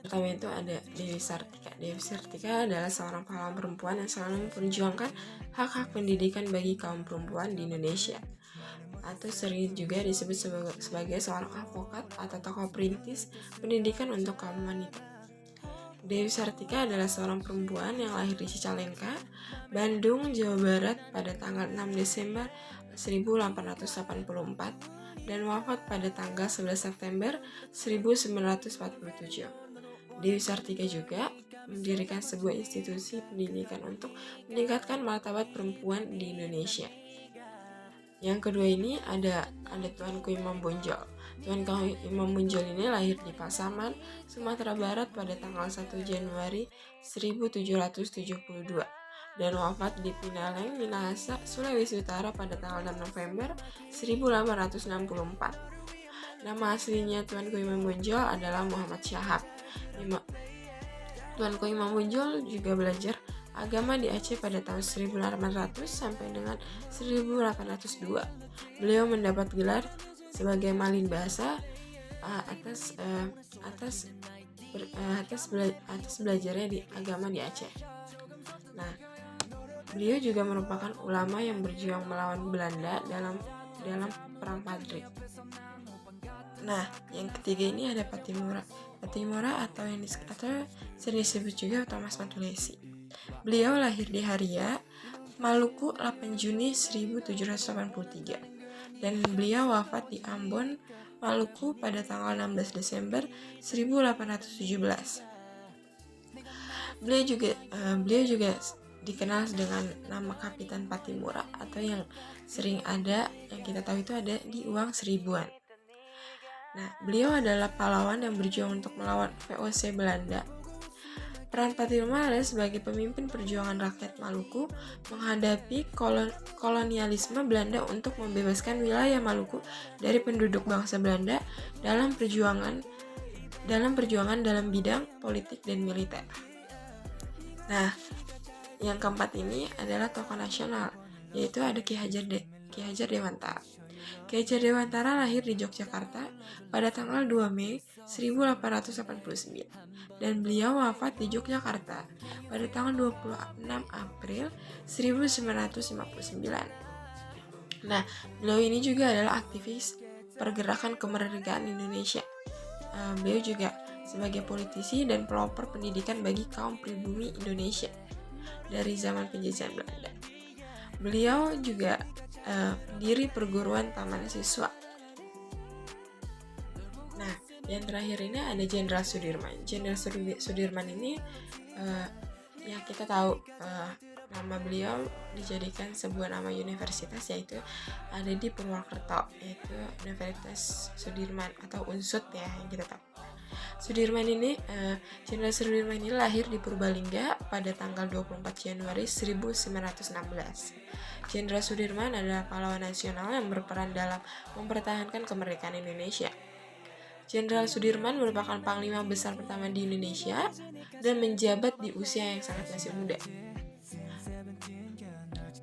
Pertama itu ada Dewi Sartika. Dewi Sartika adalah seorang pahlawan perempuan yang selalu memperjuangkan hak-hak pendidikan bagi kaum perempuan di Indonesia, atau sering juga disebut sebagai seorang advokat atau tokoh perintis pendidikan untuk kaum wanita. Dewi Sartika adalah seorang perempuan yang lahir di Cicalengka, Bandung, Jawa Barat pada tanggal 6 Desember 1884 dan wafat pada tanggal 11 September 1947. Dewi Sartika juga mendirikan sebuah institusi pendidikan untuk meningkatkan martabat perempuan di Indonesia. Yang kedua ini ada Tuanku Imam Bonjol. Tuanku Imam Bonjol ini lahir di Pasaman, Sumatera Barat pada tanggal 1 Januari 1772 dan wafat di Pinaleng, Minahasa, Sulawesi Utara pada tanggal 6 November 1864. Nama aslinya Tuanku Imam Bonjol adalah Muhammad Syahab. Tuanku Imam Bonjol juga belajar agama di Aceh pada tahun 1800 sampai dengan 1802. Beliau mendapat gelar sebagai malin bahasa atas belajarnya di agama di Aceh. Nah, beliau juga merupakan ulama yang berjuang melawan Belanda dalam Perang Padri. Nah, yang ketiga ini ada Patimura. Patimura atau sering disebut juga Thomas Matulesi. Beliau lahir di Haria, Maluku 8 Juni 1783 dan beliau wafat di Ambon, Maluku pada tanggal 16 Desember 1817. Beliau juga dikenal dengan nama Kapitan Patimura atau yang sering ada yang kita tahu itu ada di uang seribuan. Nah, beliau adalah pahlawan yang berjuang untuk melawan VOC Belanda. Peran Patimura sebagai pemimpin perjuangan rakyat Maluku menghadapi kolonialisme Belanda untuk membebaskan wilayah Maluku dari penduduk bangsa Belanda dalam perjuangan dalam bidang politik dan militer. Nah, yang keempat ini adalah tokoh nasional, yaitu ada Ki Hajar Dewantara. Ki Hajar Dewantara lahir di Yogyakarta pada tanggal 2 Mei 1889 dan beliau wafat di Yogyakarta pada tanggal 26 April 1959. Nah, beliau ini juga adalah aktivis pergerakan kemerdekaan Indonesia. Beliau juga sebagai politisi dan pelopor pendidikan bagi kaum pribumi Indonesia dari zaman penjajahan Belanda. Beliau juga pendiri perguruan Taman Siswa. Nah, yang terakhir ini ada Jenderal Sudirman. Jenderal Sudirman ini ya kita tahu nama beliau dijadikan sebuah nama universitas, yaitu ada di Purwokerto, yaitu Universitas Sudirman atau UNSUD ya yang kita tahu. Jenderal Sudirman ini lahir di Purbalingga pada tanggal 24 Januari 1916. Jenderal Sudirman adalah pahlawan nasional yang berperan dalam mempertahankan kemerdekaan Indonesia. Jenderal Sudirman merupakan panglima besar pertama di Indonesia dan menjabat di usia yang sangat masih muda.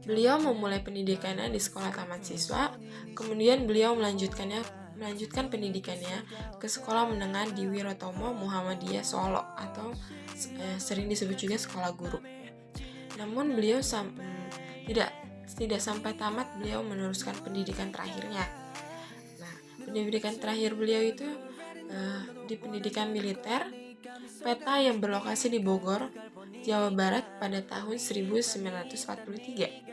Beliau memulai pendidikannya di sekolah taman siswa, kemudian beliau melanjutkan pendidikannya ke sekolah menengah di Wirotomo Muhammadiyah Solo atau sering disebut juga sekolah guru. Namun beliau tidak sampai tamat, beliau meneruskan pendidikan terakhirnya. Nah, pendidikan terakhir beliau itu di pendidikan militer PETA yang berlokasi di Bogor, Jawa Barat pada tahun 1943.